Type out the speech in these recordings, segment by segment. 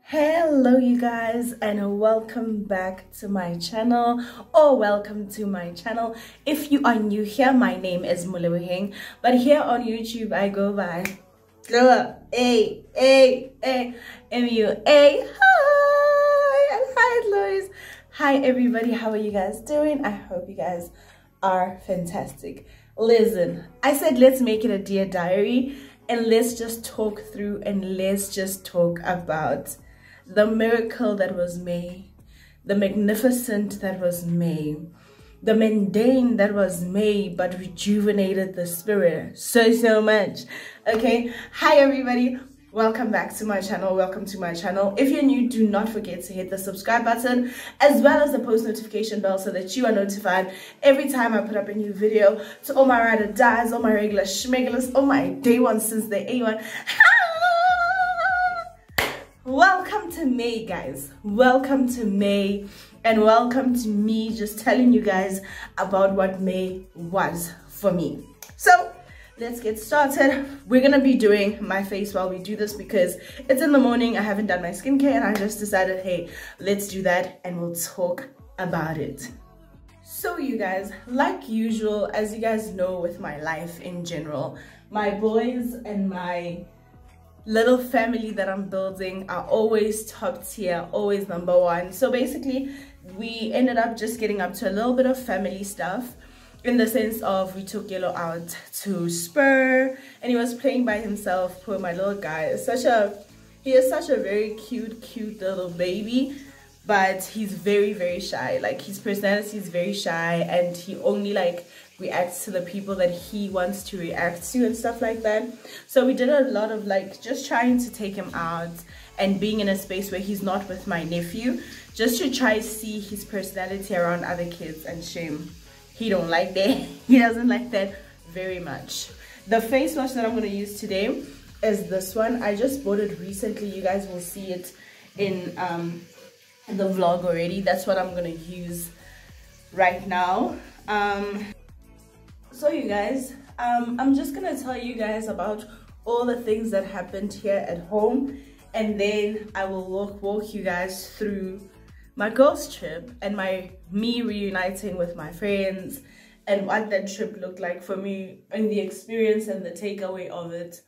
Hello you guys, and welcome back to my channel, or welcome to my channel. If you are new here, my name is Glowwies, but here on YouTube I go by M-U-A. Hi, and hi Glowwies. Hi everybody, how are you guys doing? I hope you guys are fantastic. Listen, I said let's make it a dear diary, and let's just talk through, and let's just talk about the miracle that was made, the magnificent that was made, the mundane that was made but rejuvenated the spirit so much. Okay, hi everybody, welcome back to my channel. If you're new, do not forget to hit the subscribe button as well as the post notification bell so that you are notified every time I put up a new video. To all my ride or dies, all my regular schmegulars, all my day one since the A1, welcome to May, guys. Welcome to May, and welcome to me just telling you guys about what May was for me. So let's get started. We're gonna be doing my face while we do this because it's in the morning. I haven't done my skincare and I just decided, hey, let's do that and we'll talk about it. So you guys, like usual, as you guys know with my life in general, my boys and my little family that I'm building are always top tier, always number one. So basically we ended up just getting up to a little bit of family stuff, in the sense of we took Yellow out to Spur and he was playing by himself. Poor my little guy. He is such a very cute little baby, but he's very shy. Like, his personality is very shy, and he only like reacts to the people that he wants to react to and stuff like that. So we did a lot of like just trying to take him out and being in a space where he's not with my nephew, just to try see his personality around other kids. And shame, he don't like that. He doesn't like that very much. The face wash that I'm going to use today is this one. I just bought it recently. You guys will see it in the vlog already. That's what I'm going to use right now. So you guys, I'm just gonna tell you guys about all the things that happened here at home, and then I will walk you guys through my girls trip and me reuniting with my friends, and what that trip looked like for me, and the experience and the takeaway of it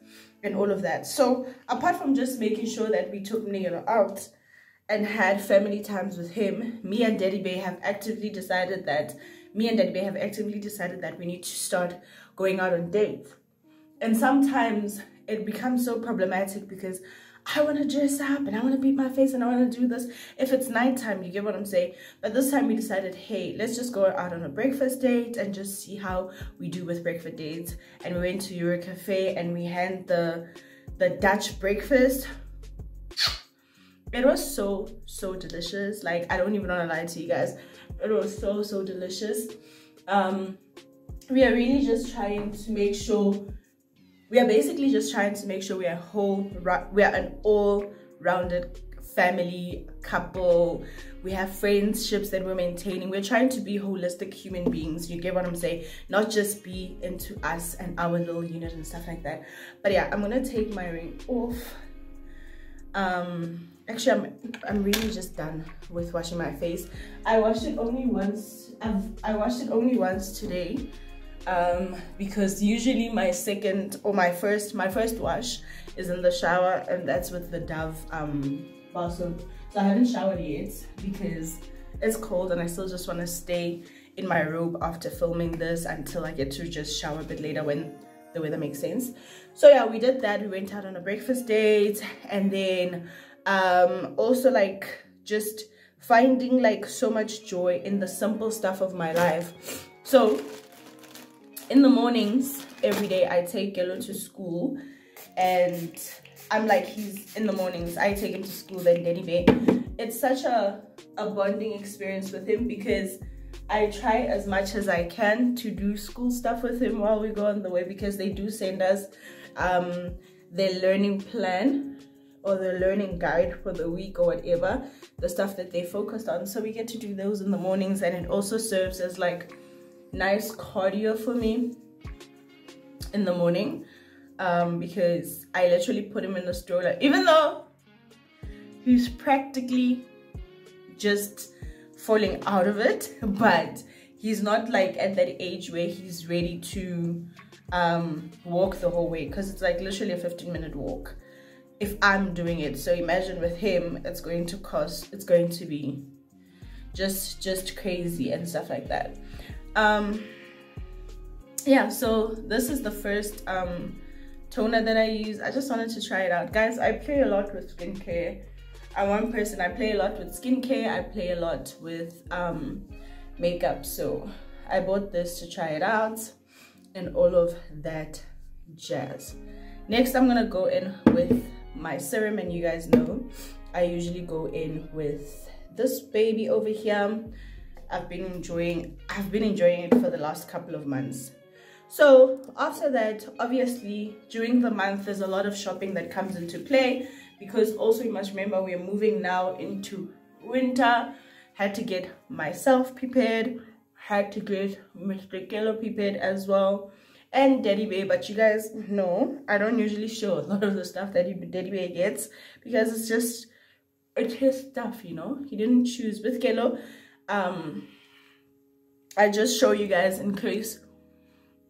and all of that. So apart from just making sure that we took Nigel out and had family times with him, me and Daddy Bay have actively decided that we need to start going out on dates. And sometimes it becomes so problematic because I want to dress up and I want to beat my face and I want to do this if it's nighttime, you get what I'm saying? But this time we decided, hey, let's just go out on a breakfast date and just see how we do with breakfast dates. And we went to Euro Cafe and we had the Dutch breakfast. It was so delicious. Like, I don't even want to lie to you guys. It was so delicious. We are really just trying to make sure, we are basically just trying to make sure we are an all-rounded family, couple. We have friendships that we're maintaining. We're trying to be holistic human beings, you get what I'm saying? Not just be into us and our little unit and stuff like that. But yeah, I'm gonna take my ring off. Actually, I'm really just done with washing my face. I washed it only once. I washed it only once today, because usually my first wash is in the shower, and that's with the Dove bar soap. So I haven't showered yet because it's cold and I still just want to stay in my robe after filming this until I get to just shower a bit later when the weather makes sense. So yeah, we did that. We went out on a breakfast date, and then also like just finding like so much joy in the simple stuff of my life. So in the mornings every day I take Yellow to school, and I'm like, he's in the mornings I take him to school, then Daddy Bay. It's such a bonding experience with him because I try as much as I can to do school stuff with him while we go on the way, because they do send us their learning plan or the learning guide for the week or whatever, the stuff that they focused on. So we get to do those in the mornings, and it also serves as like nice cardio for me. in the morning, because I literally put him in the stroller, even though he's practically just falling out of it, but he's not like at that age where he's ready to walk the whole way, because it's like literally a 15-minute walk if I'm doing it. So imagine with him, it's going to be just crazy and stuff like that. Yeah, so this is the first toner that I use. I just wanted to try it out, guys. I play a lot with skincare. I'm one person, I play a lot with skincare, I play a lot with makeup, so I bought this to try it out and all of that jazz. Next, I'm gonna go in with my serum, and you guys know I usually go in with this baby over here. I've been enjoying it for the last couple of months. So after that, obviously during the month there's a lot of shopping that comes into play, because also you must remember we're moving now into winter. Had to get myself prepared, had to get Mr. Kello prepared as well, and Daddy Bear. But you guys know I don't usually show a lot of the stuff that Daddy Bear gets, because it's his stuff, you know. He didn't choose with Kello. I just show you guys in case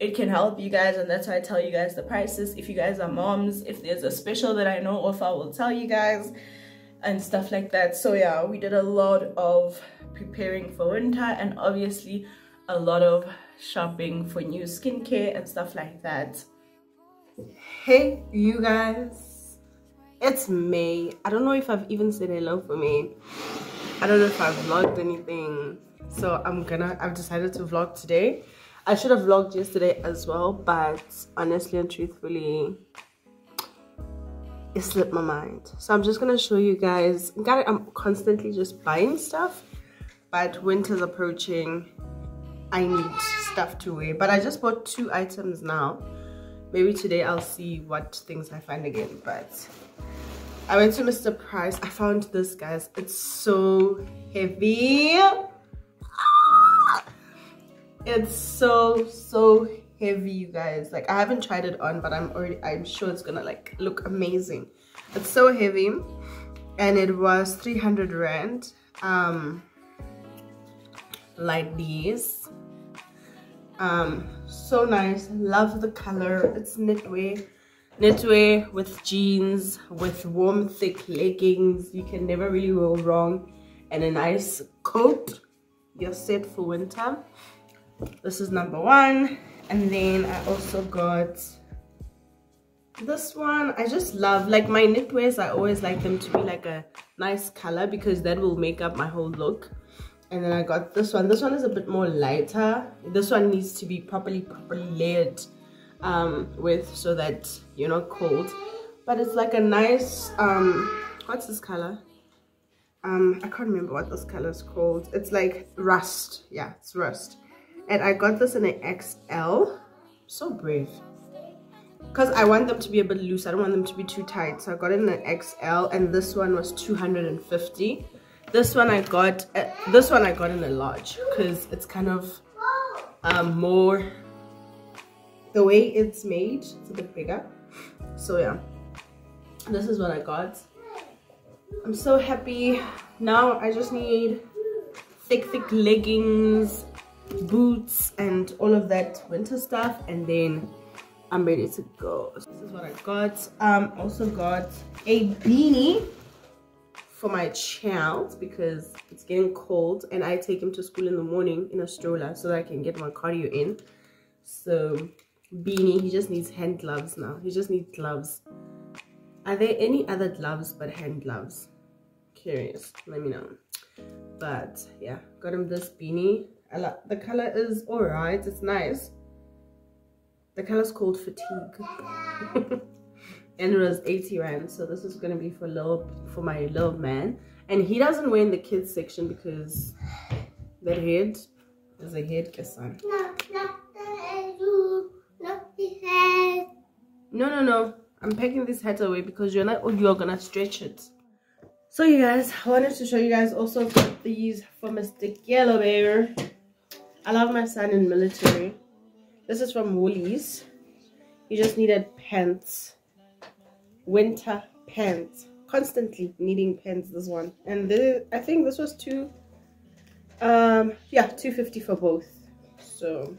it can help you guys, and that's why I tell you guys the prices. If you guys are moms, if there's a special that I know of, I will tell you guys and stuff like that. So yeah, we did a lot of preparing for winter, and obviously a lot of shopping for new skincare and stuff like that. Hey you guys, it's May. I don't know if I've even said hello for May. I don't know if I've vlogged anything, so I've decided to vlog today. I should have vlogged yesterday as well, but honestly and truthfully, it slipped my mind. So I'm just gonna show you guys. I'm constantly just buying stuff, but winter's approaching. I need stuff to wear, but I just bought 2 items now. Maybe today I'll see what things I find again. But I went to Mr. Price. I found this, guys. It's so heavy. It's so heavy, you guys. Like, I haven't tried it on, but I'm sure it's gonna like look amazing. It's so heavy, and it was 300 rand. Like these, so nice. Love the color. It's knitwear with jeans, with warm thick leggings. You can never really go wrong, and a nice coat. You're set for winter. This is number 1. And then I also got this one. I just love, like, my knitwears, I always like them to be like a nice color, because that will make up my whole look. And then I got this one. This one is a bit more lighter. This one needs to be properly layered with, so that you're not cold. But it's like a nice what's this color? I can't remember what this color is called. It's like rust. Yeah, it's rust. And I got this in an XL. So brave, because I want them to be a bit loose. I don't want them to be too tight, so I got it in an XL, and this one was 250. This one I got in a large, because it's kind of more, the way it's made, it's a bit bigger. So yeah, this is what I got. I'm so happy. Now I just need thick leggings, boots, and all of that winter stuff, and then I'm ready to go. This is what I got. Also got a beanie for my child, because it's getting cold and I take him to school in the morning in a stroller, so that I can get my cardio in. So beanie. He just needs hand gloves now. He just needs gloves. Are there any other gloves but hand gloves? Curious, let me know. But yeah, got him this beanie. The color is alright, it's nice. The color is called Fatigue. And it was 80 rand, so this is gonna be for my little man. And he doesn't wear in the kids section because the head is a head kisan. No. I'm packing this hat away because you're gonna stretch it. So you guys, I wanted to show you guys also got these for Mr. Yellow Bear. I love my son in military. This is from Woolies. You just needed pants, winter pants. Constantly needing pants, this one. And I think this was yeah, $2.50 for both. So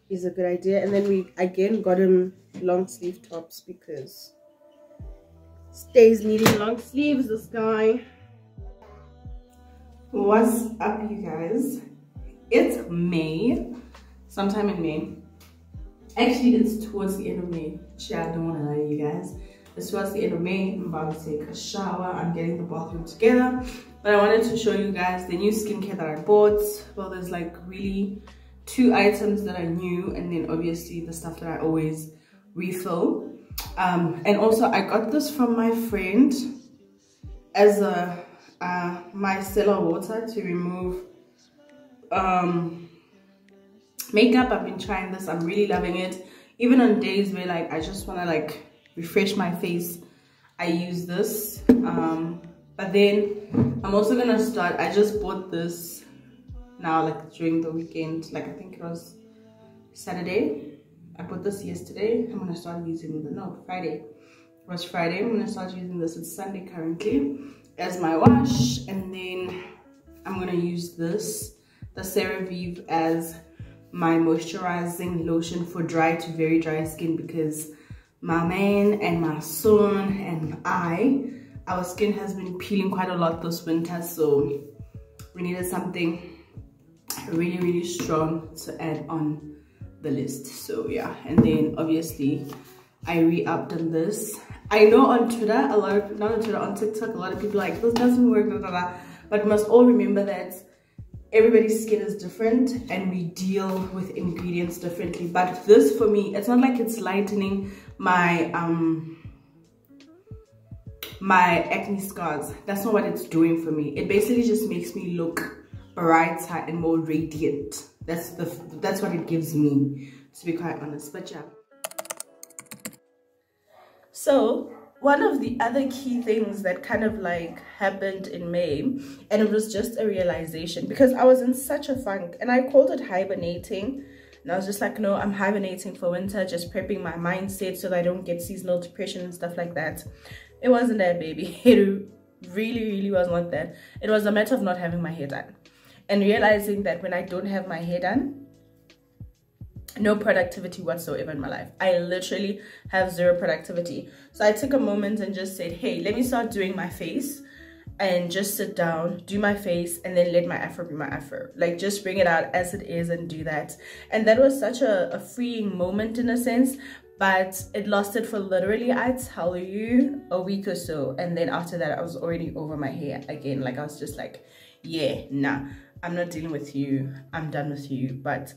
is a good idea. And then we again got him long sleeve tops because stays needing long sleeves, this guy. What's up, you guys? It's May, sometime in May. Actually, it's towards the end of May. I don't want to lie to you guys. It's towards the end of May. I'm about to take a shower. I'm getting the bathroom together. But I wanted to show you guys the new skincare that I bought. Well, there's like really 2 items that are new, and then obviously the stuff that I always refill. And also I got this from my friend as a micellar water to remove makeup. I've been trying this. I'm really loving it. Even on days where like I just want to like refresh my face, I use this. But then I'm also gonna start, I just bought this now like during the weekend, like I think it was Saturday. I bought this yesterday. I'm gonna start using the, no, Friday. It was Friday. I'm gonna start using this. It's Sunday currently as my wash, and then I'm gonna use this, the CeraVe, as my moisturizing lotion for dry to very dry skin, because my man and my son and our skin has been peeling quite a lot this winter, so we needed something really strong to add on the list. So yeah, and then obviously I re-upped on this. I know on Twitter, a lot of, not on Twitter, on TikTok, a lot of people are like, this doesn't work, blah, blah, blah. But we must all remember that everybody's skin is different and we deal with ingredients differently. But this, for me, it's not like it's lightening my my acne scars. That's not what it's doing for me. It basically just makes me look brighter and more radiant. That's what it gives me, to be quite honest. But yeah, so one of the other key things that kind of like happened in May, and it was just a realization, because I was in such a funk and I called it hibernating, and I was just like, no, I'm hibernating for winter, just prepping my mindset so that I don't get seasonal depression and stuff like that. It wasn't that, baby. It really was not that. It was a matter of not having my hair done and realizing that when I don't have my hair done, no productivity whatsoever in my life. I literally have zero productivity. So I took a moment and just said, hey, let me start doing my face, and just sit down, do my face, and then let my afro be my afro. Like, just bring it out as it is and do that. And that was such a freeing moment in a sense, but it lasted for literally, I tell you, a week or so. And then after that, I was already over my hair again. Like, I was just like, yeah, nah, I'm not dealing with you. I'm done with you. But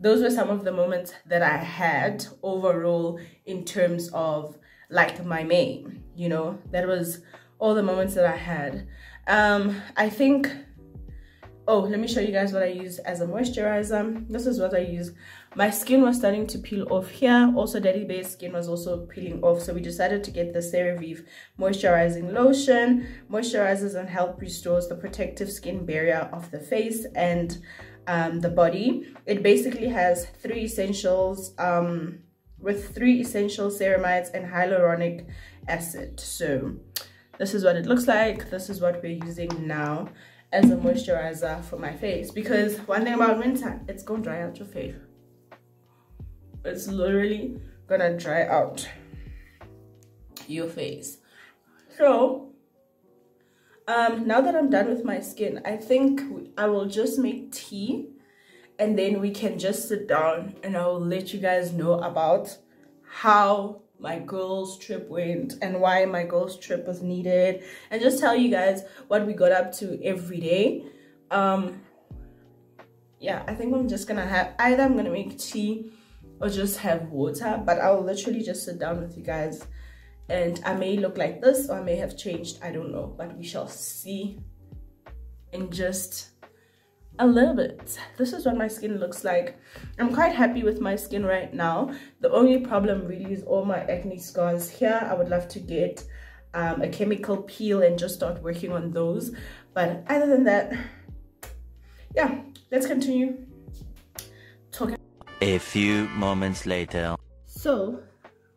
those were some of the moments that I had overall in terms of like my May, you know. That was all the moments that I had. I think, oh, let me show you guys what I use as a moisturizer. This is what I use. My skin was starting to peel off here. Also, Daddy Bear's skin was also peeling off. So we decided to get the CeraVe moisturizing lotion. Moisturizes and help restores the protective skin barrier of the face and the body. It basically has 3 essentials, with 3 essential ceramides and hyaluronic acid. So this is what it looks like. This is what we're using now as a moisturizer for my face, because one thing about winter, it's gonna dry out your face. It's literally gonna dry out your face. So now that I'm done with my skin, I think I will just make tea, and then we can just sit down and I will let you guys know about how my girls' trip went and why my girls' trip was needed, and just tell you guys what we got up to every day. Yeah, I think I'm just gonna have, either I'm gonna make tea or just have water, but I'll literally just sit down with you guys, and I may look like this or I may have changed, I don't know, but we shall see in just a little bit. This is what my skin looks like. I'm quite happy with my skin right now. The only problem really is all my acne scars here. I would love to get a chemical peel and just start working on those, but other than that, yeah, let's continue talking. A few moments later. So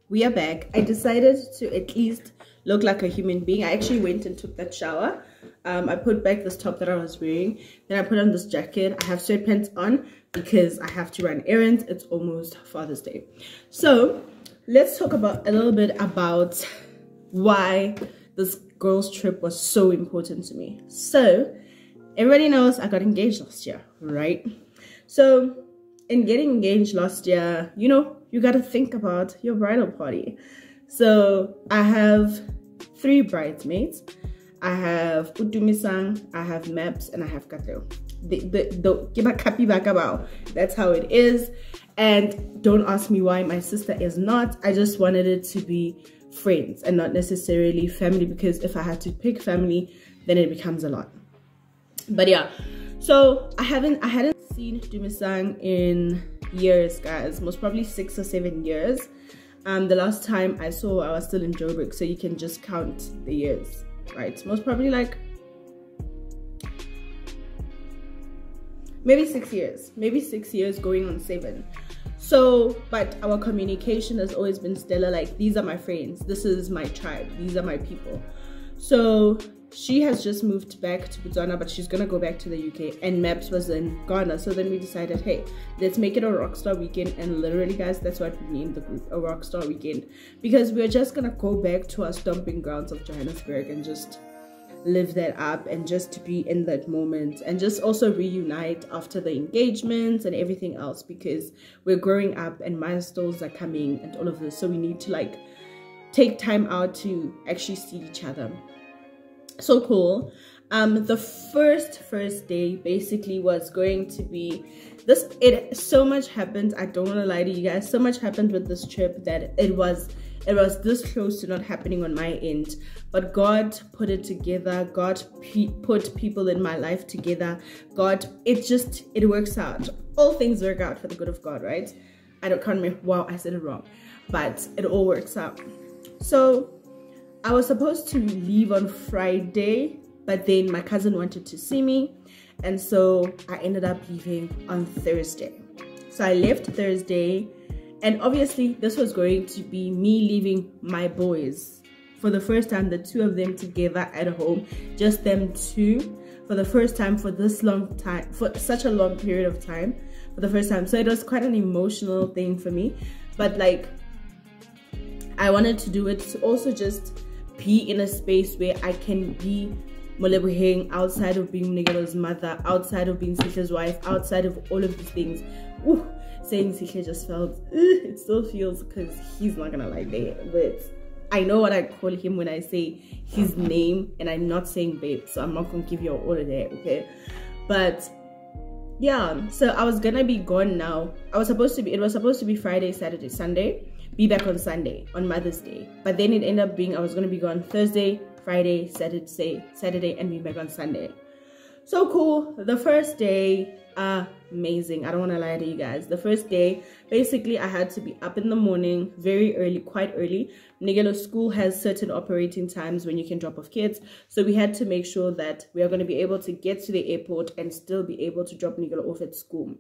we are back. I decided to at least look like a human being. I actually went and took that shower. I put back this top that I was wearing. Then I put on this jacket. I have sweatpants on because I have to run errands. It's almost Father's Day. So let's talk about a little bit about why this girls trip was so important to me. So everybody knows I got engaged last year, right? So in getting engaged last year, you know, you got to think about your bridal party. So I have 3 bridesmaids. I have Utumisang, I have Maps, and I have Kateo. That's how it is. And don't ask me why my sister is not. I just wanted it to be friends and not necessarily family, because if I had to pick family, then it becomes a lot. But yeah, so I hadn't seen Dumisang in years, guys. Most probably 6 or 7 years. The last time I saw, I was still in Joburg, so you can just count the years, right? Most probably like maybe 6 years going on 7. So, but our communication has always been stellar. Like, these are my friends, this is my tribe, these are my people. So she has just moved back to Botswana, but she's gonna go back to the UK, and Maps was in Ghana. So then we decided, hey, let's make it a rockstar weekend. And literally, guys, that's what we named the group, a rockstar weekend, because we're just gonna go back to our stomping grounds of Johannesburg and just live that up and just to be in that moment, and just also reunite after the engagements and everything else, because we're growing up and milestones are coming and all of this. So we need to like take time out to actually see each other. So cool. The first day basically was going to be this. So much happened. I don't want to lie to you guys. So much happened with this trip that it was this close to not happening on my end, but God put it together. God put people in my life together. It works out. All things work out for the good of God, right? Can't remember. Wow, I said it wrong, but it all works out. So I was supposed to leave on Friday, but then my cousin wanted to see me, and so I ended up leaving on Thursday. So I left Thursday, and obviously this was going to be me leaving my boys for the first time, the 2 of them together at home, just them 2 for the first time, for this long time, for such a long period of time, for the first time. So it was quite an emotional thing for me, but like I wanted to do it to also just be in a space where I can be Molebogeng outside of being Mnigelo's mother, outside of being Sihle's wife, outside of all of these things. Ooh, saying Sihle just felt, it still feels, because he's not gonna lie there, but I know what I call him when I say his name, and I'm not saying babe, so I'm not gonna give you all of that, okay? But yeah, so I was gonna be gone now. It was supposed to be Friday, Saturday, Sunday, be back on Sunday, on Mother's Day. But then it ended up being I was going to be gone Thursday, Friday, Saturday, and be back on Sunday. So cool. The first day, amazing. I don't want to lie to you guys. The first day, basically, I had to be up in the morning, very early, quite early. Mnigelo's school has certain operating times when you can drop off kids. So we had to make sure that we are going to be able to get to the airport and still be able to drop Mnigelo off at school.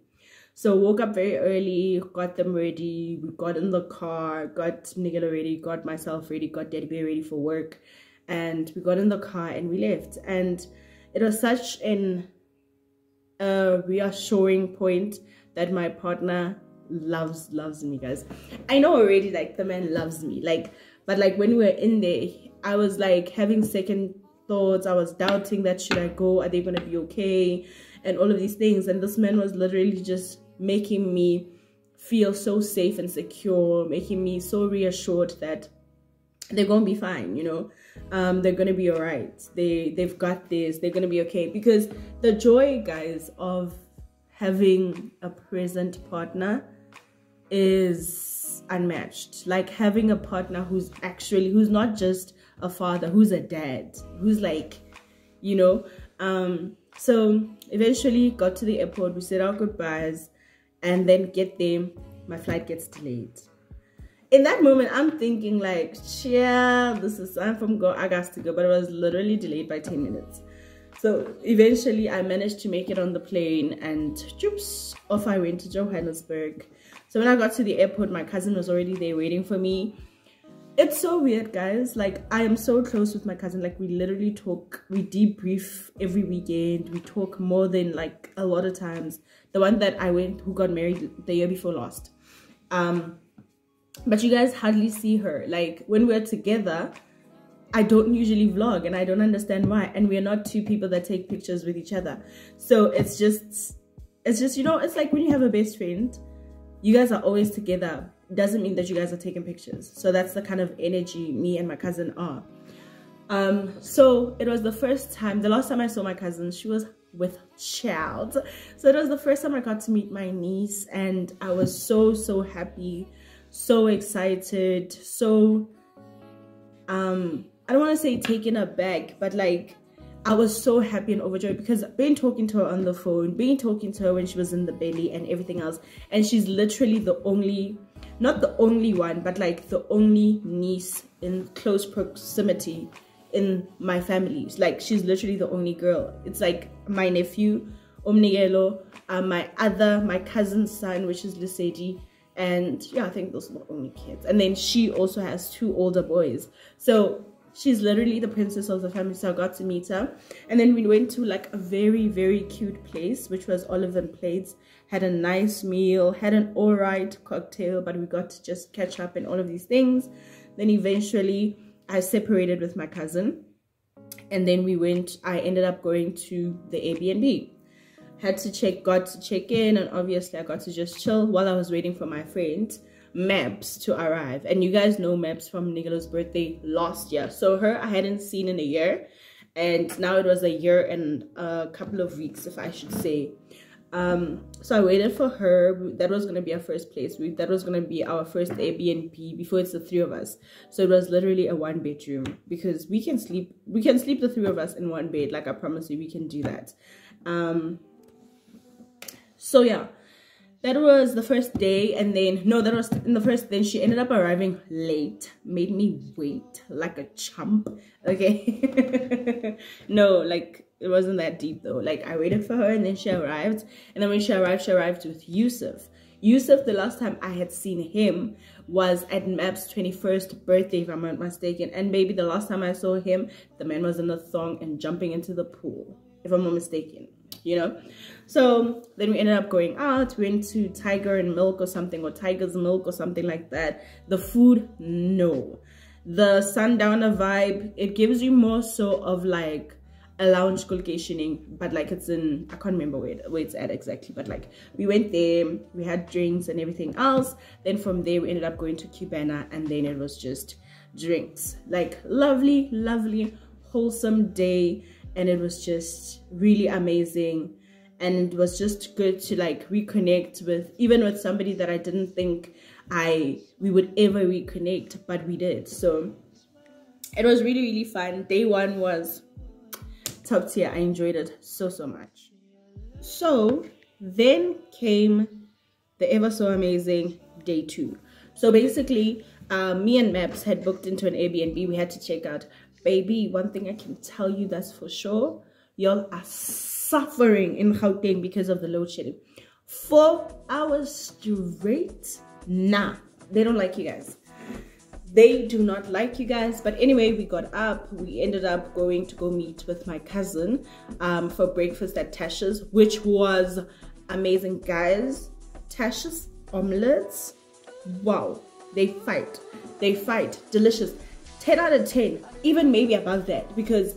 So woke up very early, got them ready, we got in the car, got Mnigelo ready, got myself ready, got Daddy Bear ready for work, and we got in the car and we left. And it was such an reassuring point that my partner loves me, guys. I know already, like, the man loves me, like, but like when we were in there, I was like having second thoughts. I was doubting that, should I go, are they gonna be okay, and all of these things. And this man was literally just making me feel so safe and secure, making me so reassured that they're gonna be fine, you know. They're gonna be all right, they've got this, they're gonna be okay. Because the joy, guys, of having a present partner is unmatched. Like having a partner who's not just a father, who's a dad, who's like, you know. So eventually got to the airport, we said our goodbyes, and then get there, my flight gets delayed. In that moment, I'm thinking like, yeah, this is time from August to go, but it was literally delayed by 10 minutes. So eventually I managed to make it on the plane, and oops, off I went to Johannesburg. So when I got to the airport, my cousin was already there waiting for me. It's so weird, guys. Like, I am so close with my cousin. Like, we literally talk, we debrief every weekend. We talk more than like a lot of times. The one that I went, who got married the year before last. But you guys hardly see her. Like, when we're together, I don't usually vlog, and I don't understand why. And we're not two people that take pictures with each other. So it's just, you know, it's like when you have a best friend, you guys are always together. Doesn't mean that you guys are taking pictures. So that's the kind of energy me and my cousin are. So it was the first time, the last time I saw my cousin, she was with child. So it was the first time I got to meet my niece, and I was so happy, so excited, so I don't want to say taken aback, but like I was so happy and overjoyed, because been talking to her on the phone, been talking to her when she was in the belly and everything else, and she's literally the only, not the only one, but like the only niece in close proximity in my family. Like, she's literally the only girl. It's like my nephew Omnigelo, my cousin's son, which is Lisedi, and yeah, I think those are the only kids. And then she also has 2 older boys, so she's literally the princess of the family. So I got to meet her, and then we went to like a very cute place, which was Olive & Plates. Had a nice meal, had an alright cocktail, but we got to just catch up and all of these things. Then eventually I separated with my cousin, and then I ended up going to the Airbnb. Got to check in, and obviously I got to just chill while I was waiting for my friend Maps to arrive. And you guys know Maps from Nigelo's birthday last year, so her I hadn't seen in a year, and now it was a year and a couple of weeks, if I should say. So I waited for her. That was gonna be our first place. That was gonna be our first Airbnb before it's the 3 of us. So it was literally a 1-bedroom, because we can sleep the 3 of us in 1 bed. Like, I promise you, we can do that. So yeah, that was the first day. And then then she ended up arriving late, made me wait like a chump. Okay. No, like, it wasn't that deep though. Like, I waited for her, and then she arrived. And then when she arrived with Yusuf. The last time I had seen him was at Map's 21st birthday, if I'm not mistaken. And maybe the last time I saw him, the man was in a thong and jumping into the pool, if I'm not mistaken, you know. So then we ended up going out. We went to Tiger's Milk or something like that. The food, no. The sundowner vibe, it gives you more so of like a lounge vacationing, but like it's in, I can't remember where it's at exactly, but like we went there, we had drinks and everything else. Then from there we ended up going to Cubana, and then it was just drinks. Like, lovely wholesome day, and it was just really amazing. And it was just good to like reconnect with, even with somebody that I didn't think we would ever reconnect, but we did. So it was really fun. Day 1 was top tier. I enjoyed it so much. So then came the ever so amazing day 2. So basically me and Maps had booked into an Airbnb. We had to check out. Baby, one thing I can tell you that's for sure, y'all are suffering in Gauteng because of the load shedding. 4 hours straight. Nah, they don't like you guys. They do not like you guys. But anyway, we got up. We ended up going to go meet with my cousin for breakfast at Tasha's, which was amazing, guys. Tasha's omelets, wow, they fight. Delicious. 10 out of 10, even maybe above that, because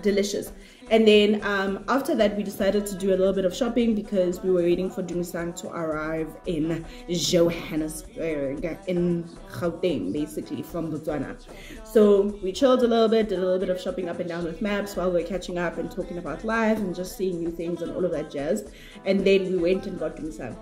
delicious. And then after that, we decided to do a little bit of shopping, because we were waiting for Dumisang to arrive in Johannesburg, in Gauteng, basically, from Botswana. So we chilled a little bit, did a little bit of shopping up and down with Maps while we were catching up and talking about life and just seeing new things and all of that jazz. And then we went and got Dumisang.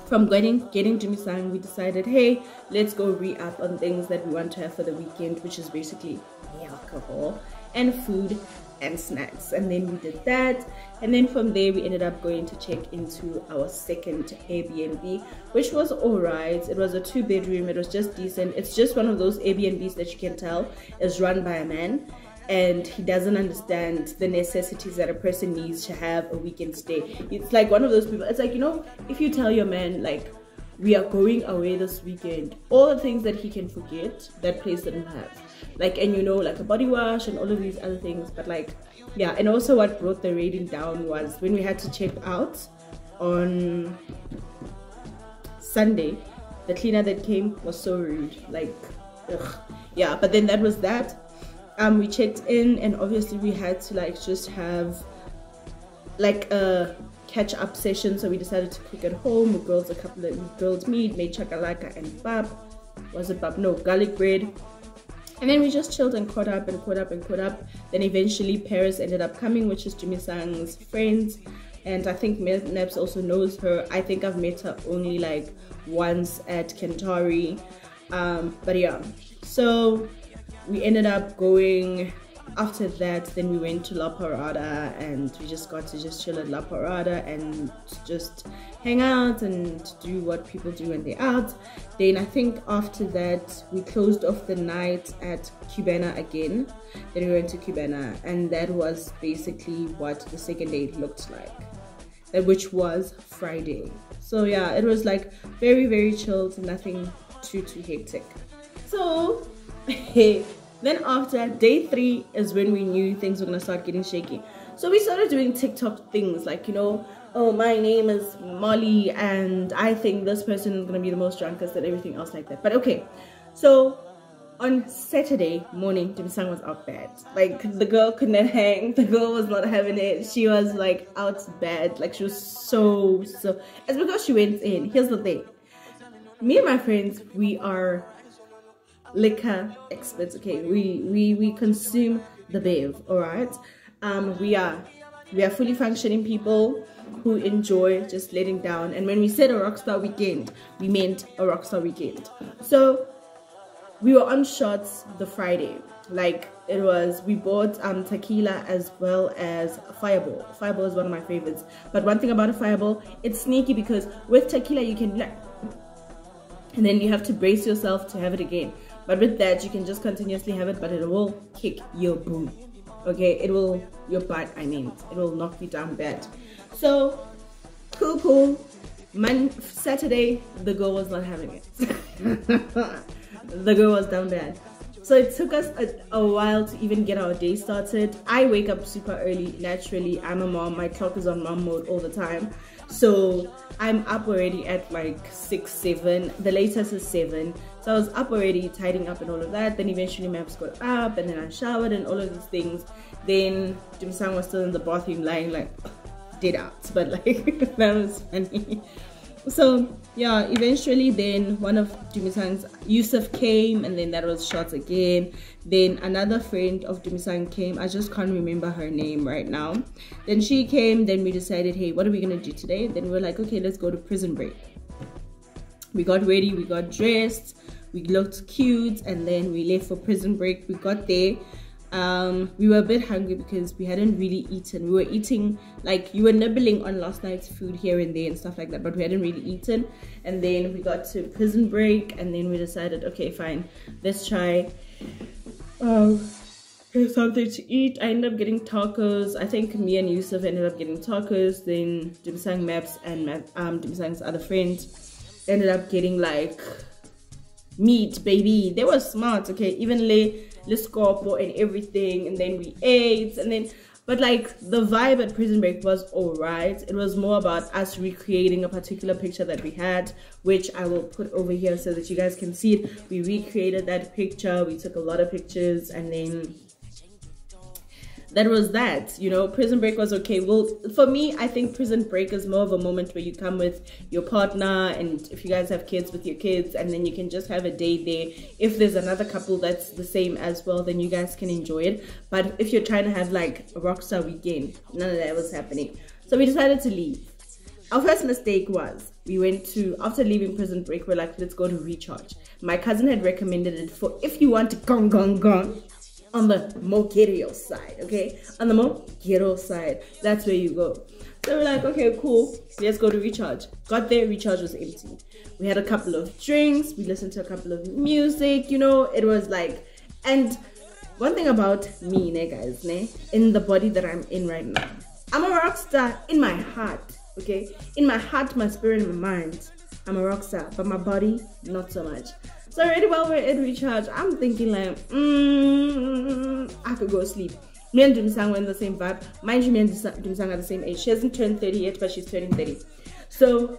From getting Dumisang, we decided, hey, let's go re-up on things that we want to have for the weekend, which is basically alcohol and food and snacks. And then we did that, and then from there we ended up going to check into our second Airbnb, which was all right. It was a 2-bedroom. It was just decent. It's just one of those Airbnbs that you can tell is run by a man. and he doesn't understand the necessities that a person needs to have a weekend stay. It's like one of those people, it's like, you know, if you tell your man like, we are going away this weekend, all the things that he can forget, that place doesn't have. Like, and you know, like a body wash and all of these other things. But like, yeah, and also what brought the rating down was when we had to check out on Sunday, the cleaner that came was so rude. Like, ugh. Yeah, but then that was that. We checked in, and obviously we had to like just have like a catch-up session, so we decided to cook at home. We grilled meat, made chakalaka and bab. Was it bab? No, garlic bread. And then we just chilled and caught up. Then eventually Paris ended up coming, which is Dumisang's friend, and I think Nebs also knows her. I think I've met her only like once at Kentari, but yeah, so we ended up going. After that, then we went to La Parada, and we just got to just chill at La Parada and just hang out and do what people do when they're out. Then I think after that, we closed off the night at Cubana again. Then we went to Cubana, and that was basically what the second day looked like, which was Friday. So yeah, it was like very, very chilled, nothing too hectic. So then after day 3 is when we knew things were gonna start getting shaky. So we started doing TikTok things like, you know, oh, my name is Molly and I think this person is gonna be the most drunkest and everything else like that. But okay, so on Saturday morning, Dimsang was out bad. Like, the girl could not hang, the girl was not having it. She was like out bad, like she was so it's because she went in. Here's the thing, me and my friends, we are liquor experts, okay? We consume the bev, all right? We are fully functioning people who enjoy just letting down. And when we said a rockstar weekend, we meant a rockstar weekend. So we were on shots the Friday. Like, it was, we bought tequila as well as Fireball. Fireball is one of my favorites. But one thing about a Fireball, it's sneaky because with tequila you can like, and then you have to brace yourself to have it again. But with that, you can just continuously have it, but it will kick your boo. Okay, it will, your butt, I mean, it will knock you down bad. So, cool. Saturday, the girl was not having it. The girl was down bad. So it took us a while to even get our day started. I wake up super early, naturally. I'm a mom, my clock is on mom mode all the time. So I'm up already at like 6, 7, the latest is 7. So I was up already, tidying up and all of that. Then eventually Maps got up, and then I showered and all of these things. Then Dimsang was still in the bathroom lying like dead out, but like that was funny. So yeah, eventually then one of Dumisang's, Yusuf, came, and then that was shots again. Then another friend of Dumisang came, I just can't remember her name right now. Then she came, then we decided, hey, what are we gonna do today? Then we were like, okay, let's go to Prison Break. We got ready, we got dressed, we looked cute, and then we left for Prison Break. We got there. We were a bit hungry because we hadn't really eaten. We were eating, like, you were nibbling on last night's food here and there and stuff like that, but we hadn't really eaten. And then we got to Prison Break, and then we decided, okay, fine, let's try something to eat. I ended up getting tacos. I think me and Yusuf ended up getting tacos. Then Dimsang, Maps, and Dimsang's other friend ended up getting like meat, baby. They were smart, okay? Even Le Scorpo and everything. And then we ate, and then, but like the vibe at Prison Break was alright. It was more about us recreating a particular picture that we had, which I will put over here so that you guys can see it. We recreated that picture, we took a lot of pictures, and then that was that, you know. Prison Break was okay. Well, for me, I think Prison Break is more of a moment where you come with your partner, and if you guys have kids, with your kids, and then you can just have a day there. If there's another couple that's the same as well, then you guys can enjoy it. But if you're trying to have like a rockstar weekend, none of that was happening. So we decided to leave. Our first mistake was, we went to, after leaving Prison Break, we're like, let's go to Recharge. My cousin had recommended it for if you want to gong on the Mogero side, okay? On the Mogero side, that's where you go. So we're like, okay, cool, let's go to Recharge. Got there, Recharge was empty. We had a couple of drinks, we listened to a couple of music, you know, it was like, and one thing about me, guys, in the body that I'm in right now, I'm a rock star in my heart, okay? In my heart, my spirit, and my mind, I'm a rock star, but my body, not so much. So already while we're at recharge, I'm thinking like, I could go sleep. Me and Dumsang were in the same vibe. Mind you, me and Dumsang are the same age. She hasn't turned 30 yet, but she's turning 30. So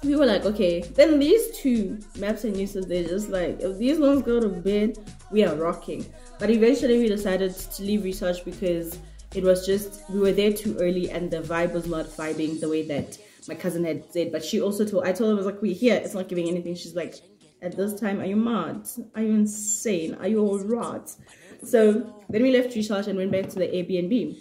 we were like, okay. Then these two, Maps and Uses, they're just like, if these ones go to bed, we are rocking. But eventually we decided to leave research because it was just, we were there too early and the vibe was not vibing the way that my cousin had said. But she also I told her, I was like, we're here, it's not giving anything. She's like, at this time, are you mad? Are you insane? Are you all right? So then we left research and went back to the Airbnb.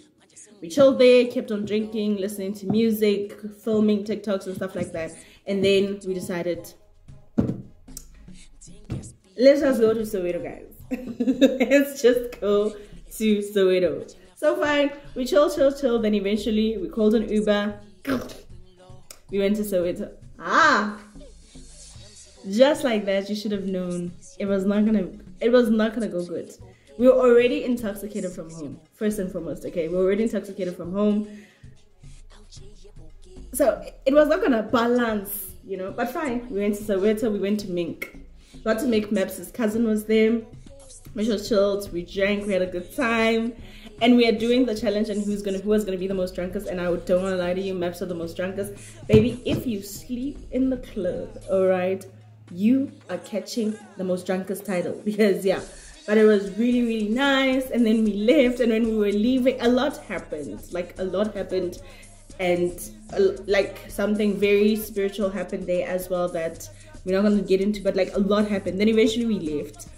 We chilled there, kept on drinking, listening to music, filming TikToks and stuff like that. And then we decided, let's just go to Soweto, guys. Let's just go to Soweto. So fine, we chill. Then eventually we called an Uber. We went to Soweto. Just like that, you should have known it was not gonna go good. We were already intoxicated from home, first and foremost, okay? We were already intoxicated from home. So it was not gonna balance, you know, but fine. We went to Soweto, we went to Mink. Got to make Maps, his cousin was there. We just chilled, we drank, we had a good time. And we are doing the challenge and who was gonna be the most drunkest. And I don't wanna lie to you, Maps are the most drunkest. Baby, if you sleep in the club, alright, you are catching the most drunkest title. Because yeah, but it was really, really nice. And then we left, and when we were leaving, a lot happened. Like, a lot happened. And like something very spiritual happened there as well that we're not going to get into, but like a lot happened. Then eventually we left.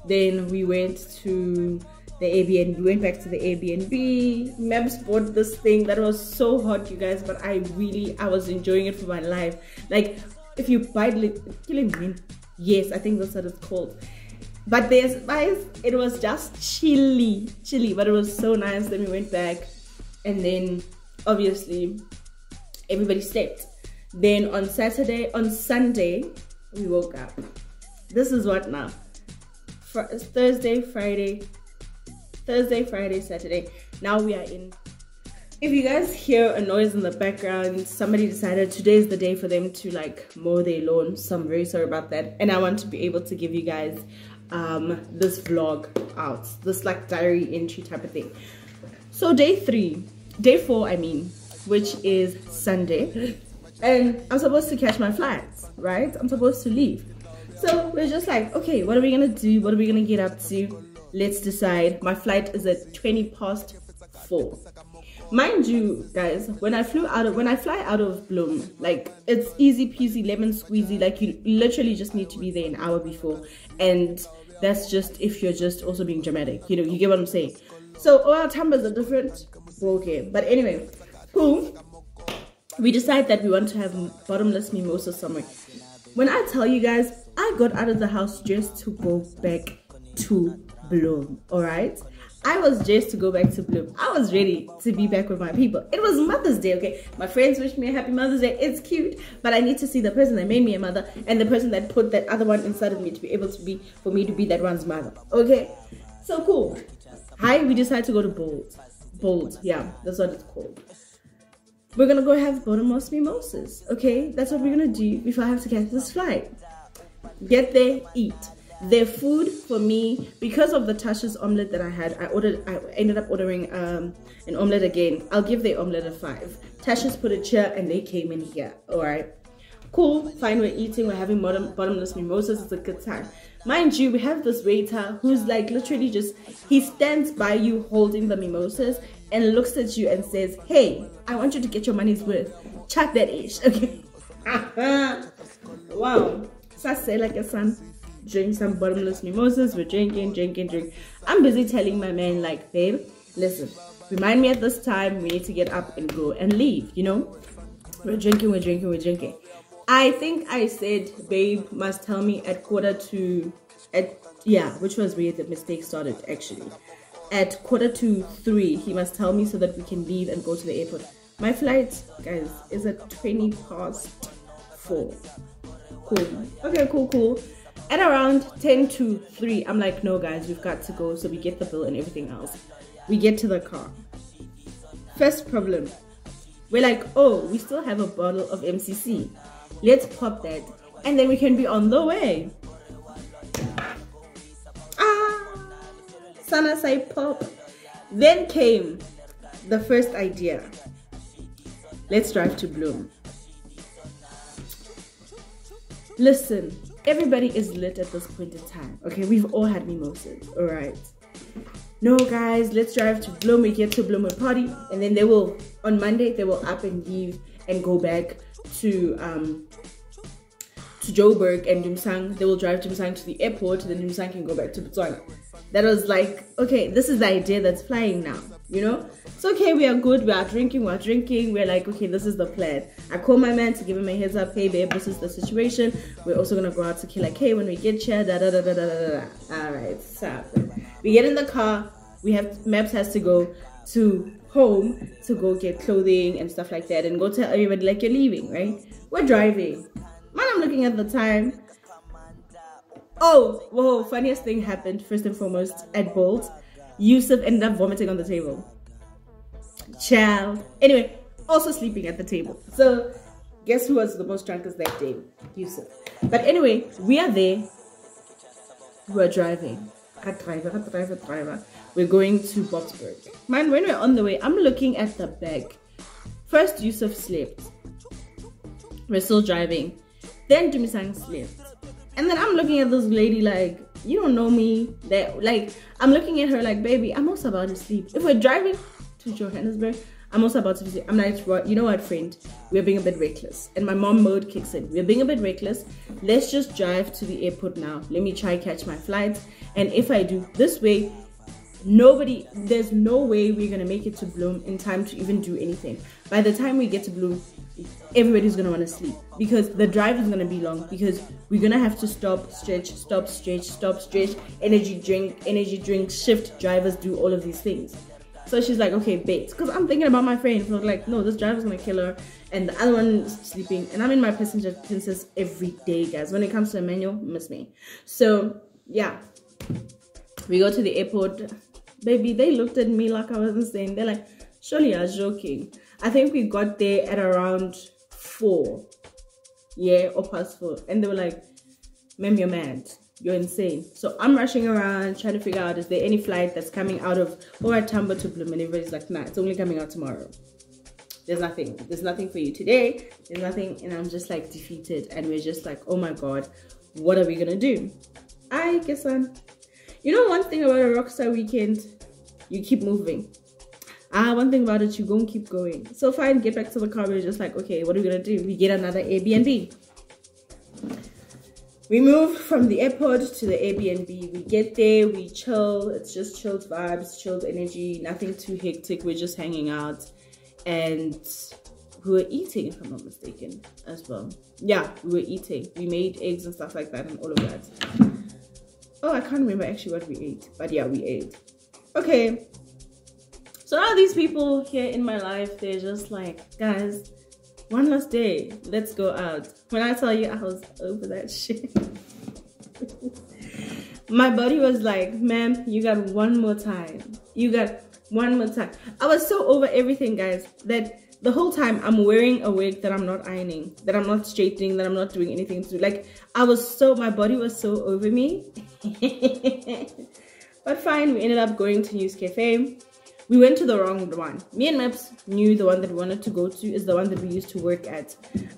Then we went to the Airbnb. We went back to the Airbnb. Maps bought this thing that was so hot, you guys, but I was enjoying it for my life. Like, if you bite killing me, yes, I think that's what it's called. But there's guys, it was just chilly, but it was so nice. Then we went back, and then obviously everybody slept. Then on Sunday, we woke up. This is what now? Thursday, Friday, Saturday. Now we are in. If you guys hear a noise in the background, somebody decided today's the day for them to like mow their lawn. So I'm very sorry about that. And I want to be able to give you guys this vlog out, this like diary entry type of thing. So day 4 I mean, which is Sunday, and I'm supposed to catch my flights, right? I'm supposed to leave. So we're just like, okay, what are we gonna do? What are we gonna get up to? Let's decide. My flight is at 4:20. Mind you, guys, when I fly out of Bloem, like, it's easy peasy lemon squeezy. Like, you literally just need to be there an hour before, and that's just if you're just also being dramatic, you know, you get what I'm saying. So our timbers are different, okay, but anyway, cool. We decide that we want to have bottomless mimosa somewhere. When I tell you guys, I got out of the house just to go back to Bloem, all right? I was just to go back to Bloem. I was ready to be back with my people. It was Mother's Day, okay? My friends wished me a happy Mother's Day. It's cute, but I need to see the person that made me a mother and the person that put that other one inside of me to be able to be, for me to be that one's mother, okay? So cool. Hi, we decided to go to Bold, yeah, that's what it's called. We're gonna go have bottomless mimosas, okay? That's what we're gonna do before I have to catch this flight. Get there, eat. Their food for me, because of the Tasha's omelette that I had, I ended up ordering an omelette again. I'll give the omelette a 5. Tasha's put a chair and they came in here. All right, cool, fine. We're eating, we're having bottomless mimosas. It's a good time. Mind you, we have this waiter who's like literally just, he stands by you holding the mimosas and looks at you and says, hey, I want you to get your money's worth. Chuck that ish, okay? Wow. So I say like a son. Drink some bottomless mimosas. We're drinking. I'm busy telling my man, like, babe, listen, remind me at this time, we need to get up and go and leave, you know? We're drinking. I think I said, babe must tell me at which was where the mistake started actually. At 2:45, he must tell me so that we can leave and go to the airport. My flight, guys, is at 4:20. Cool. Okay, cool. At around 10 to 3, I'm like, no guys, we've got to go. So we get the bill and everything else. We get to the car. First problem, we're like, oh, we still have a bottle of MCC. Let's pop that and then we can be on the way. Sana say pop. Then came the first idea. Let's drive to Bloom. Listen, everybody is lit at this point in time. Okay, we've all had mimosas, all right? No, guys, let's drive to Bloom. We get to Bloom and party, and then they will, on Monday, they will up and leave and go back to Joburg and Dumsang. They will drive Dumsang to the airport, and then Dumsang can go back to Botswana. That was like, okay, this is the idea that's flying now, you know? It's okay, we are good, we are drinking, we're like, okay, this is the plan. I call my man to give him a heads up, hey babe, this is the situation. We're also gonna go out to Killer K when we get here, Alright, so we get in the car, Maps has to go to home to go get clothing and stuff like that and go tell everybody like you're leaving, right? We're driving. Man, I'm looking at the time. Oh, whoa, funniest thing happened first and foremost at Bolt. Yusuf ended up vomiting on the table. Child. Anyway, also sleeping at the table. So, guess who was the most drunkest that day? Yusuf. But anyway, we are there. We're driving. Driver. We're going to Boxburg. Man, when we're on the way, I'm looking at the back. First, Yusuf slept. We're still driving. Then Dumisang slept. And then I'm looking at this lady like, you don't know me. I'm looking at her like, baby, I'm also about to sleep. If we're driving to Johannesburg, I'm also about to sleep. I'm like, you know what, friend? We're being a bit reckless. And my mom mode kicks in. We're being a bit reckless. Let's just drive to the airport now. Let me try catch my flight. And if I do this way, there's no way we're going to make it to Bloom in time to even do anything. By the time we get to Bloom, everybody's going to want to sleep because the drive is going to be long because we're going to have to stop, stretch, energy drink, shift, drivers do all of these things. So she's like, okay, bait. Because I'm thinking about my friend. So I'm like, no, this driver's going to kill her. And the other one is sleeping. And I'm in my passenger princess every day, guys. When it comes to a manual, miss me. So, yeah. We go to the airport. Baby, they looked at me like I was insane. They're like, surely you're joking. I think we got there at around 4. Yeah, or past 4. And they were like, ma'am, you're mad. You're insane. So I'm rushing around trying to figure out, is there any flight that's coming out of Tambo to Bloom? And everybody's like, nah, it's only coming out tomorrow. There's nothing. There's nothing for you today. There's nothing. And I'm just like defeated. And we're just like, oh my God, what are we going to do? I guess you know one thing about a rockstar weekend, you keep moving. One thing about it, you go and keep going. So fine, get back to the car. We're just like, okay, what are we gonna do? We get another Airbnb. We move from the airport to the Airbnb. We get there, we chill. It's just chilled vibes, chilled energy, nothing too hectic. We're just hanging out, and we were eating, if I'm not mistaken, as well. Yeah, we were eating. We made eggs and stuff like that and all of that. Oh, I can't remember actually what we ate, but yeah, we ate. Okay, so now these people here in my life, they're just like, guys, one last day, let's go out. When I tell you I was over that shit, my body was like, ma'am, you got one more time. You got one more time. I was so over everything, guys, that the whole time I'm wearing a wig that I'm not ironing, that I'm not straightening, that I'm not doing anything to do. Like, my body was so over me. But fine, we ended up going to News Cafe. We went to the wrong one. Me and Maps knew the one that we wanted to go to is the one that we used to work at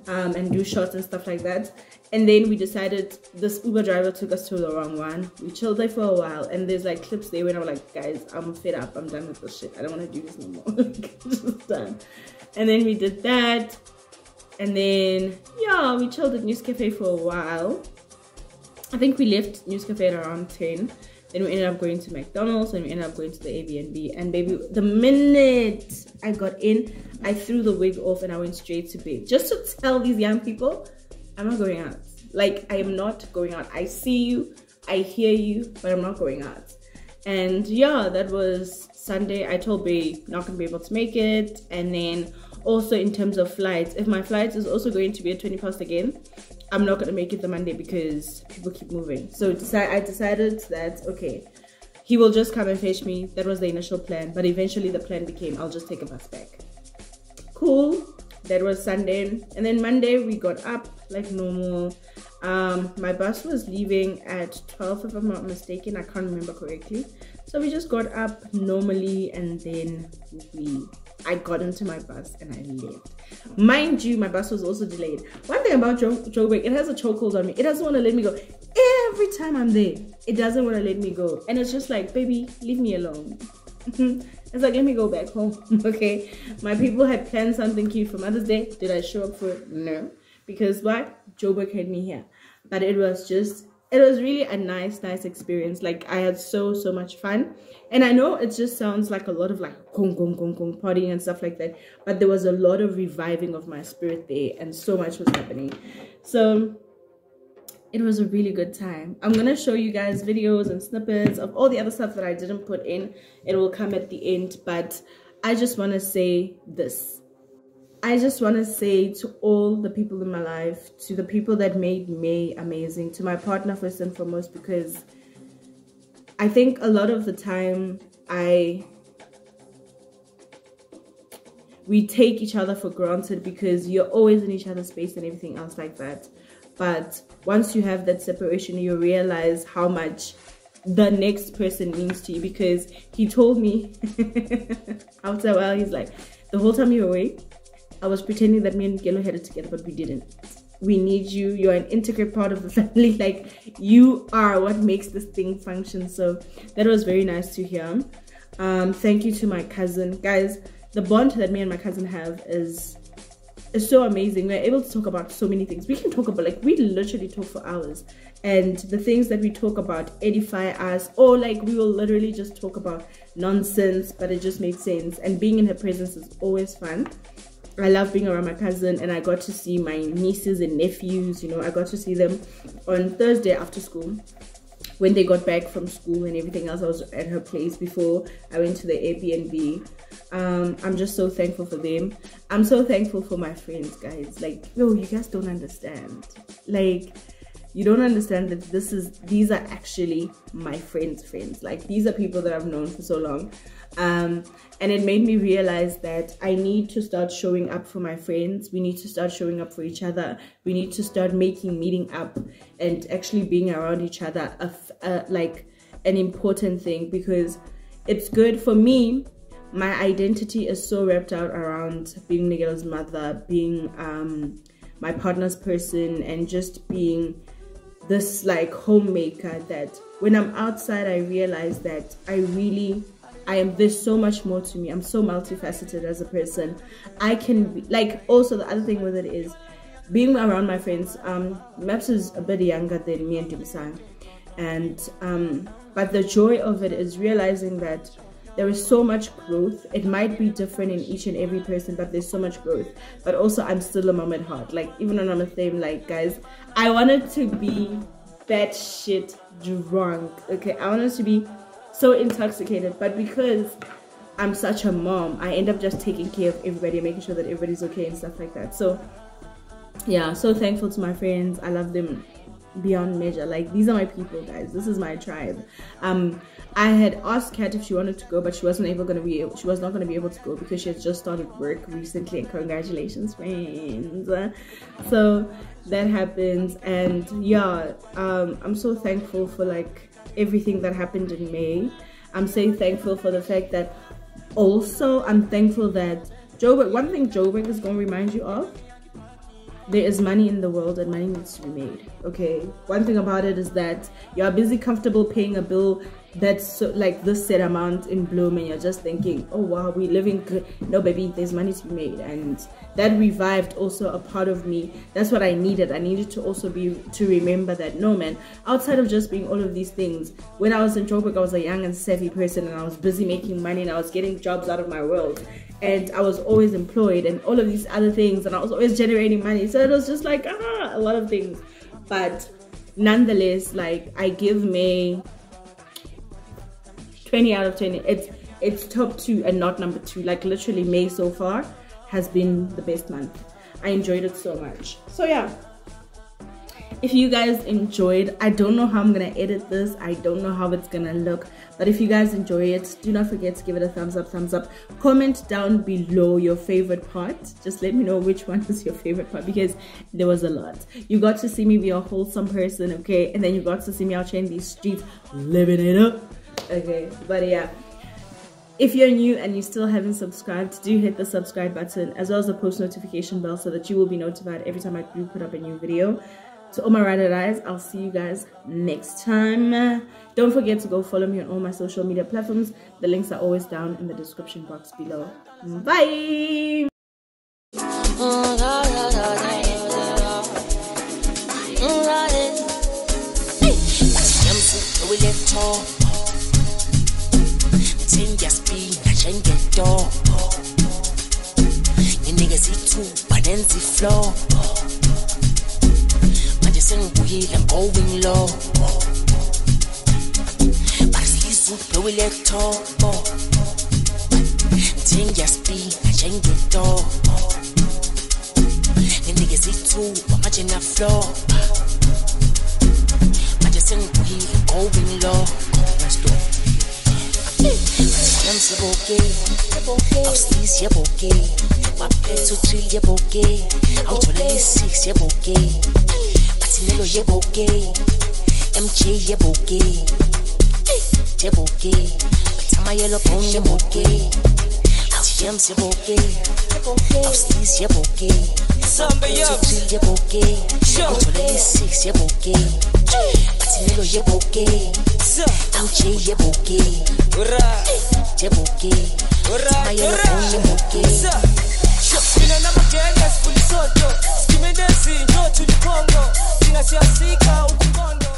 and do shots and stuff like that. And then we decided, this Uber driver took us to the wrong one. We chilled there for a while, and there's like clips there when I'm like, guys, I'm fed up. I'm done with this shit. I don't want to do this no more. Like, just done. And then we did that. And then, yeah, we chilled at News Cafe for a while. I think we left News Cafe at around 10. Then we ended up going to McDonald's, and we ended up going to the Airbnb. And baby, the minute I got in, I threw the wig off and I went straight to bed. Just to tell these young people, I'm not going out. Like, I am not going out. I see you, I hear you, but I'm not going out. And yeah, that was Sunday. I told Babe not gonna be able to make it. And then also in terms of flights, if my flight is also going to be at 20 past again, I'm not going to make it the Monday because people keep moving. So I decided that, okay, he will just come and fetch me. That was the initial plan, but eventually the plan became I'll just take a bus back. Cool. That was Sunday. And then Monday we got up like normal. My bus was leaving at 12 if I'm not mistaken. I can't remember correctly. So we just got up normally, and then I got into my bus and I left. Mind you, my bus was also delayed. One thing about Joburg, it has a chokehold on me. It doesn't want to let me go. Every time I'm there, it doesn't want to let me go. And it's just like, baby, leave me alone. It's like, let me go back home. Okay, my people had planned something cute for Mother's Day. Did I show up for it? No, because what? Joburg had me here. But it was really a nice experience. Like, I had so much fun. And I know it just sounds like a lot of like gong partying and stuff like that, but there was a lot of reviving of my spirit there, and so much was happening. So it was a really good time. I'm gonna show you guys videos and snippets of all the other stuff that I didn't put in. It will come at the end, but I just want to say this. I just want to say to all the people in my life, to the people that made May amazing, to my partner first and foremost, because I think a lot of the time we take each other for granted because you're always in each other's space and everything else like that. But once you have that separation, you realize how much the next person means to you, because he told me after a while, he's like, the whole time you were away, I was pretending that me and Miguel had it together, but we didn't. We need you. You're an integral part of the family. Like, you are what makes this thing function. So that was very nice to hear. Thank you to my cousin. Guys, the bond that me and my cousin have is so amazing. We're able to talk about so many things. We can talk about, like, we literally talk for hours. And the things that we talk about edify us, or like we will literally just talk about nonsense, but it just makes sense. And being in her presence is always fun. I love being around my cousin, and I got to see my nieces and nephews. You know, I got to see them on Thursday after school when they got back from school and everything else. I was at her place before I went to the Airbnb. I'm just so thankful for them. I'm so thankful for my friends, guys. Like, yo, you guys don't understand. Like, you don't understand that these are actually my friends. Like, these are people that I've known for so long. And it made me realize that I need to start showing up for my friends. We need to start showing up for each other. We need to start making meeting up and actually being around each other like an important thing, because it's good for me. My identity is so wrapped out around being Miguel's mother, being my partner's person, and just being this like homemaker, that when I'm outside I realize that there's so much more to me. I'm so multifaceted as a person. I can be, like, also the other thing with it is being around my friends. Maps is a bit younger than me and Dimsang, and but the joy of it is realizing that there is so much growth. It might be different in each and every person, but there's so much growth. But also, I'm still a mom at heart. Like, even when I'm a thing, like, guys, I wanted to be batshit drunk. Okay, I wanted to be so intoxicated, but because I'm such a mom, I end up just taking care of everybody, making sure that everybody's okay and stuff like that. So yeah, so thankful to my friends. I love them beyond measure. Like, these are my people, guys. This is my tribe. I had asked Kat if she wanted to go, but she was not going to be able to go because she had just started work recently. And congratulations, friends. So that happens, and yeah, I'm so thankful for like everything that happened in May. I'm so thankful for the fact that also I'm thankful that Joburg, one thing Joburg is going to remind you of, there is money in the world and money needs to be made. Okay, one thing about it is that you're busy comfortable paying a bill that's so, like this set amount in Bloom, and you're just thinking, oh wow, we're living good. No baby, there's money to be made. And that revived also a part of me. That's what I needed. I needed to also to remember that, no man, outside of just being all of these things, when I was in Joburg, I was a young and savvy person, and I was busy making money, and I was getting jobs out of my world, and I was always employed and all of these other things, and I was always generating money. So it was just like a lot of things. But nonetheless, like, I give May 20 out of 20. It's top 2 and not number 2. Like, literally May so far has been the best month. I enjoyed it so much. So yeah, if you guys enjoyed, I don't know how I'm gonna edit this, I don't know how it's gonna look, but if you guys enjoy it, do not forget to give it a thumbs up. Comment down below your favorite part. Just let me know which one was your favorite part, because there was a lot. You got to see me be a wholesome person, okay, and then you got to see me out here in these streets living it up, okay. But yeah, if you're new and you still haven't subscribed, do hit the subscribe button as well as the post notification bell so that you will be notified every time I do put up a new video. To all my ride or dies, I'll see you guys next time. Don't forget to go follow me on all my social media platforms. The links are always down in the description box below. Bye! I'm going low, but sleep so we let talk. Ting just be I change the door. The niggas see too, I'm matching the floor. I just sing I'm going low. Let's go. I'm so okay. I'll sleep, yeah, okay. My bed to 3, yeah, okay. I'll tell 6, yeah, okay. Nelo yeboke, MJ yeboke, yeboke, Tama yellow bone yeboke, TM's yeboke, Austis yeboke, Samba yeboke, Autolay 6 yeboke, Nelo yeboke, MJ yeboke, yeboke, Tama yellow bone yeboke. Mina na magenge, fully soto, skimendezi, no to the Congo. Sina siasika, ukumondo.